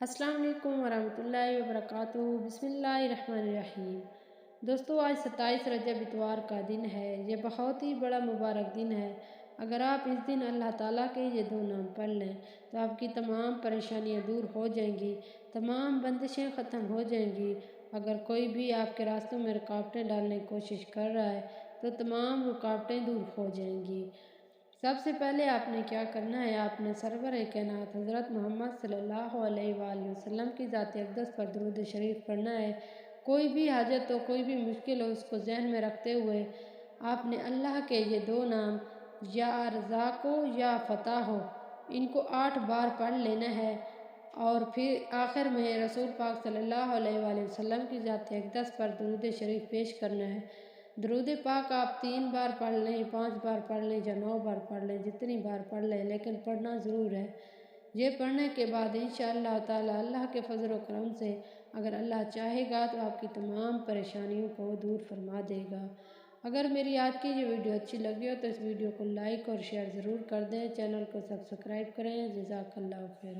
अस्सलाम वालेकुम वरहमतुल्लाहि वबरकातुहू। बिस्मिल्लाहिर्रहमानिर्रहीम। दोस्तों, आज 27 रजब इतवार का दिन है। ये बहुत ही बड़ा मुबारक दिन है। अगर आप इस दिन अल्लाह ताला के ये दो नाम पढ़ लें तो आपकी तमाम परेशानियां दूर हो जाएंगी, तमाम बंदिशें ख़त्म हो जाएंगी। अगर कोई भी आपके रास्तों में रुकावटें डालने की कोशिश कर रहा है तो तमाम रुकावटें दूर हो जाएंगी। सबसे पहले आपने क्या करना है, आपने सरवर कायनात हज़रत मोहम्मद सल्लल्लाहु अलैहि वसल्लम की ज़ात अक़दस पर दुरूद शरीफ पढ़ना है। कोई भी हाजत हो, कोई भी मुश्किल हो, उसको जहन में रखते हुए आपने अल्लाह के ये दो नाम या रज़ाक हो या फ़तह हो, इनको 8 बार पढ़ लेना है। और फिर आखिर में रसूल पाक सल्लल्लाहु अलैहि वसल्लम की ज़ात अक़दस पर दुरूद शरीफ पेश करना है। दरूद पाक आप 3 बार पढ़ लें, 5 बार पढ़ लें या 9 बार पढ़ लें, जितनी बार पढ़ लें, लेकिन पढ़ना ज़रूर है। ये पढ़ने के बाद इंशाअल्लाह ताला अल्लाह के फजल व करम से अगर अल्लाह चाहेगा तो आपकी तमाम परेशानियों को दूर फरमा देगा। अगर मेरी आज की ये वीडियो अच्छी लगी हो तो इस वीडियो को लाइक और शेयर ज़रूर कर दें। चैनल को सब्सक्राइब करें। जज़ाकल्लाहु खैर।